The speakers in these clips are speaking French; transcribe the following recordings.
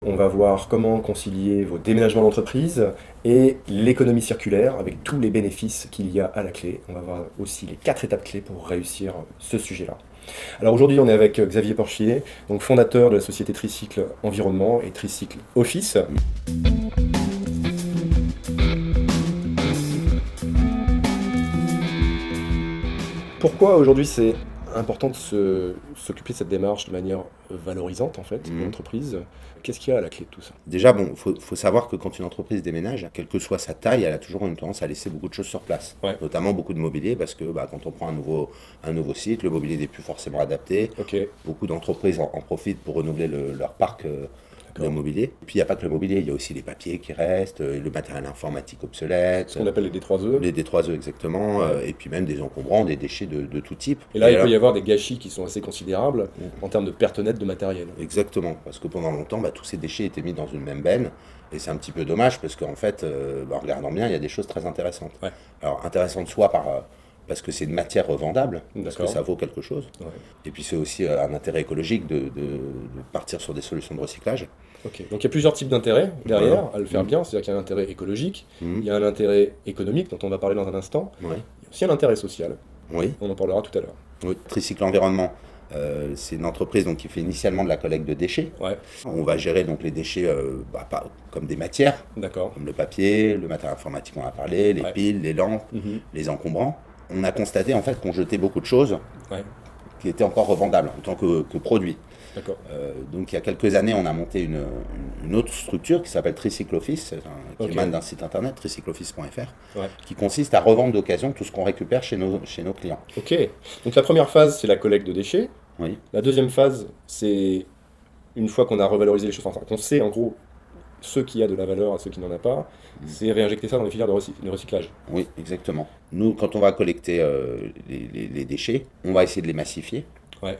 On va voir comment concilier vos déménagements d'entreprise et l'économie circulaire avec tous les bénéfices qu'il y a à la clé. On va voir aussi les 4 étapes clés pour réussir ce sujet-là. Alors aujourd'hui, on est avec Xavier Porchier, donc fondateur de la société Tricycle Environnement et Tricycle Office. Pourquoi aujourd'hui c'est important de s'occuper de cette démarche de manière valorisante en fait, de l'entreprise? Qu'est-ce qu'il y a à la clé de tout ça? Déjà, bon, faut savoir que quand une entreprise déménage, quelle que soit sa taille, elle a toujours une tendance à laisser beaucoup de choses sur place. Ouais. Notamment beaucoup de mobilier, parce que quand on prend un nouveau site, le mobilier n'est plus forcément adapté. Ok, Beaucoup d'entreprises en profitent pour renouveler leur parc de d'accord. mobilier. Et puis, il n'y a pas que le mobilier, il y a aussi les papiers qui restent, le matériel informatique obsolète, Ce qu'on appelle les D3E. les D3E exactement, Ouais. et puis même des encombrants, des déchets de tout type. Et là, il peut alors- y avoir des gâchis qui sont assez considérables en termes de perte nette de matériel. Exactement, parce que pendant longtemps, tous ces déchets étaient mis dans une même benne, et c'est un petit peu dommage, parce qu'en fait, en regardant bien, il y a des choses très intéressantes. Ouais. Alors, intéressantes soit parce que c'est une matière revendable, parce que D'accord. ça vaut quelque chose, Ouais. et puis c'est aussi un intérêt écologique de partir sur des solutions de recyclage. Ok, donc il y a plusieurs types d'intérêts derrière Voilà. à le faire bien, c'est-à-dire qu'il y a un intérêt écologique, Mhm. il y a un intérêt économique dont on va parler dans un instant, Ouais. il y a aussi un intérêt social, Oui. on en parlera tout à l'heure. Oui. Tricycle Environnement, c'est une entreprise qui fait initialement de la collecte de déchets. Ouais, On va gérer donc les déchets pas comme des matières, d'accord. comme le papier, le matériel informatique on a parlé, les Ouais. piles, les lampes, Mhm. les encombrants. On a constaté en fait qu'on jetait beaucoup de choses Ouais, qui étaient encore revendables en tant que produits. d'accord. Donc il y a quelques années, on a monté une autre structure qui s'appelle Tricycle Office, qui Ok. émane d'un site internet, tricycleoffice.fr, Ouais. qui consiste à revendre d'occasion tout ce qu'on récupère chez nos clients. Ok, donc la première phase c'est la collecte de déchets, Oui, la deuxième phase c'est une fois qu'on a revalorisé les choses, enfin qu'on sait en gros ce qui a de la valeur à ce qui n'en a pas, c'est réinjecter ça dans les filières de recyclage. oui, exactement. Nous, quand on va collecter les déchets, on va essayer de les massifier Ouais,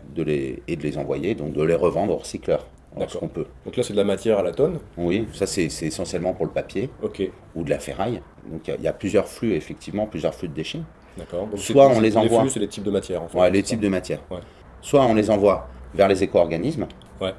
et de les envoyer, donc de les revendre aux recycleurs, lorsqu'on peut. donc là c'est de la matière à la tonne. Oui, ça c'est essentiellement pour le papier Ok, ou de la ferraille. Donc il y a plusieurs flux, effectivement, plusieurs flux de déchets. d'accord. Donc Soit c'est- on les les envoie. flux, c'est les types de matière en fait. Ouais, les c'est ça. types de matières. Ouais. Soit on les envoie vers les éco-organismes, Ouais,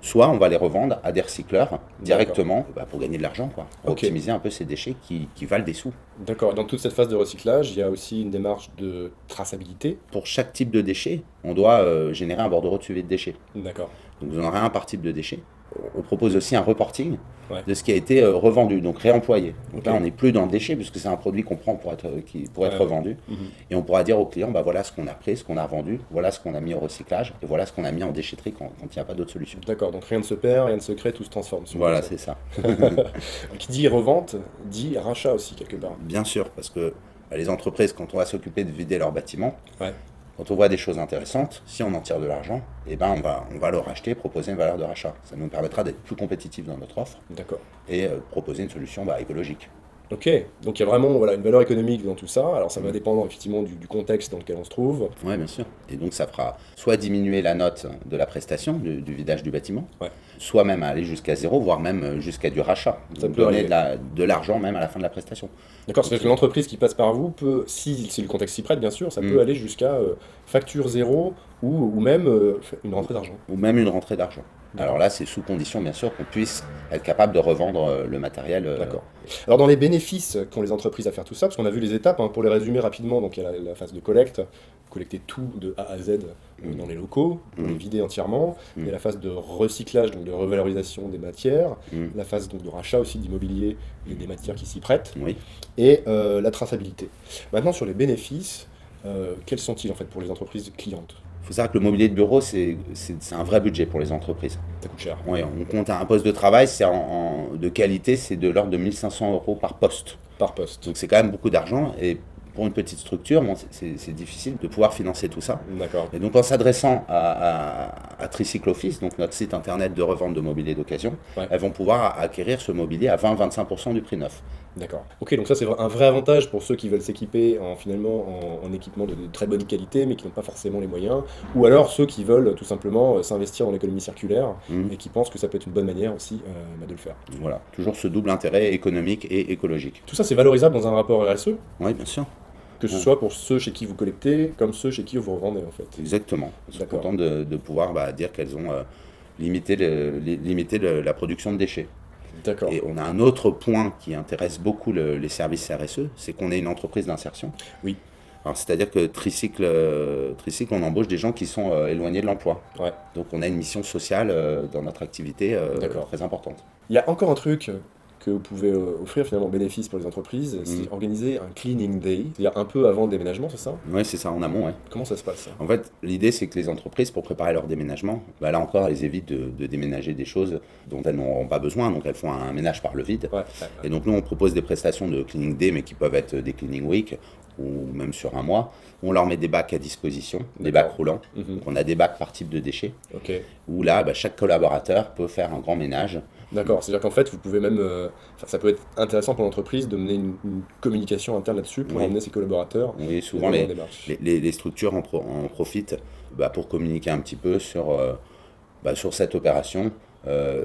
soit on va les revendre à des recycleurs directement pour gagner de l'argent, quoi. Pour Ok. optimiser un peu ces déchets qui valent des sous. d'accord. Dans toute cette phase de recyclage, il y a aussi une démarche de traçabilité. Pour chaque type de déchet, on doit générer un bordereau de suivi de déchets. D'accord. Donc vous en aurez un par type de déchet. On propose aussi un reporting Ouais. de ce qui a été revendu, donc réemployé. Donc Ok. là, on n'est plus dans le déchet, puisque c'est un produit qu'on prend pour être Ouais. revendu. Mhm. Et on pourra dire au client, voilà ce qu'on a pris, ce qu'on a revendu, voilà ce qu'on a mis au recyclage, et voilà ce qu'on a mis en déchetterie quand il n'y a pas d'autre solution. D'accord, donc rien ne se perd, rien ne se crée, tout se transforme. si on Voilà, veut c'est ça. ça. Qui dit revente, dit rachat aussi quelque part. Bien sûr, parce que les entreprises, quand on va s'occuper de vider leurs bâtiments, Ouais. quand on voit des choses intéressantes, si on en tire de l'argent, on va le racheter, proposer une valeur de rachat. Ça nous permettra d'être plus compétitifs dans notre offre D'accord. et proposer une solution écologique. Ok, donc il y a vraiment voilà, une valeur économique dans tout ça. Alors ça va dépendre effectivement du contexte dans lequel on se trouve. Oui, bien sûr. Et donc ça fera soit diminuer la note de la prestation, du vidage du bâtiment, Ouais. soit même aller jusqu'à zéro, voire même jusqu'à du rachat. Ça Donc peut donner arriver. de l'argent même à la fin de la prestation. D'accord, c'est-à-dire que l'entreprise qui passe par vous peut, si le contexte s'y prête bien sûr, ça peut aller jusqu'à facture zéro ou même une rentrée d'argent. Ou même une rentrée d'argent. Alors là, c'est sous condition, bien sûr, qu'on puisse être capable de revendre le matériel. D'accord. Alors dans les bénéfices qu'ont les entreprises à faire tout ça, parce qu'on a vu les étapes, hein, pour les résumer rapidement, donc il y a la phase de collecte, collecter tout de A à Z dans les locaux, pour les vider entièrement. Il y a la phase de recyclage, donc de revalorisation des matières, la phase donc, de rachat aussi d'immobilier et des matières qui s'y prêtent, Oui. et la traçabilité. Maintenant sur les bénéfices, quels sont-ils en fait pour les entreprises clientes? Il faut savoir que le mobilier de bureau, c'est un vrai budget pour les entreprises. Ça coûte cher. Oui, on compte un poste de travail, c'est de qualité, c'est de l'ordre de 1 500 € par poste. Par poste. Donc c'est quand même beaucoup d'argent. Et pour une petite structure, c'est difficile de pouvoir financer tout ça. D'accord. Et donc en s'adressant à Tricycle Office, donc notre site internet de revente de mobilier d'occasion, Ouais. elles vont pouvoir acquérir ce mobilier à 20-25% du prix neuf. D'accord. Ok, donc ça c'est un vrai avantage pour ceux qui veulent s'équiper en équipement de très bonne qualité mais qui n'ont pas forcément les moyens, ou alors ceux qui veulent tout simplement s'investir dans l'économie circulaire et qui pensent que ça peut être une bonne manière aussi de le faire. Voilà, toujours ce double intérêt économique et écologique. Tout ça c'est valorisable dans un rapport RSE, Oui, bien sûr. que ce soit pour ceux chez qui vous collectez comme ceux chez qui vous revendez en fait. Exactement. Ils sont D'accord. contents de pouvoir dire qu'elles ont limiter la production de déchets. D'accord. Et on a un autre point qui intéresse beaucoup les services RSE, c'est qu'on est une entreprise d'insertion. Oui. Alors, c'est-à-dire que Tricycle, on embauche des gens qui sont éloignés de l'emploi. Ouais. Donc on a une mission sociale dans notre activité D'accord. très importante. Il y a encore un truc que vous pouvez offrir finalement bénéfice pour les entreprises, c'est organiser un cleaning day, c'est-à-dire un peu avant le déménagement, c'est ça? Oui, c'est ça, en amont, ouais. Comment ça se passe ça? En fait, l'idée, c'est que les entreprises, pour préparer leur déménagement, là encore, elles évitent de déménager des choses dont elles n'auront pas besoin, donc elles font un ménage par le vide. Ouais. Et donc nous, on propose des prestations de cleaning day, mais qui peuvent être des cleaning week, ou même sur un mois. On leur met des bacs à disposition, des bacs roulants. Donc on a des bacs par type de déchets, Ok. où là, chaque collaborateur peut faire un grand ménage. D'accord, c'est-à-dire qu'en fait, vous pouvez même. Ça peut être intéressant pour l'entreprise de mener une communication interne là-dessus pour Oui. emmener ses collaborateurs. Oui, souvent dans la démarche. les structures en profitent pour communiquer un petit peu sur cette opération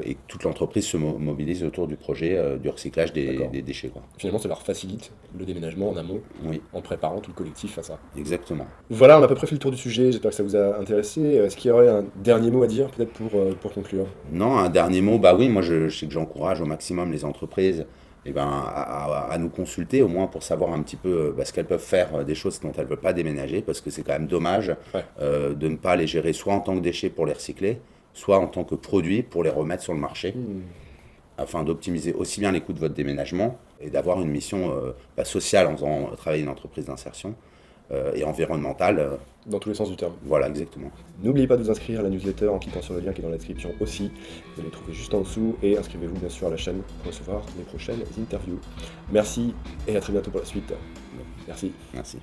et que toute l'entreprise se mobilise autour du projet du recyclage D'accord. des déchets, quoi. Finalement, ça leur facilite le déménagement en amont, Oui, en préparant tout le collectif à ça. exactement. Voilà, on a à peu près fait le tour du sujet, j'espère que ça vous a intéressé. Est-ce qu'il y aurait un dernier mot à dire, peut-être pour conclure? Non, un dernier mot, oui, moi je sais que j'encourage au maximum les entreprises à nous consulter, au moins pour savoir un petit peu ce qu'elles peuvent faire des choses dont elles ne veulent pas déménager, parce que c'est quand même dommage Ouais. de ne pas les gérer soit en tant que déchets pour les recycler, soit en tant que produits pour les remettre sur le marché, afin d'optimiser aussi bien les coûts de votre déménagement et d'avoir une mission sociale en faisant travailler une entreprise d'insertion et environnementale. Dans tous les sens du terme. Voilà, exactement. N'oubliez pas de vous inscrire à la newsletter en cliquant sur le lien qui est dans la description aussi. Vous allez le trouver juste en dessous et inscrivez-vous bien sûr à la chaîne pour recevoir les prochaines interviews. Merci et à très bientôt pour la suite. Merci. Merci.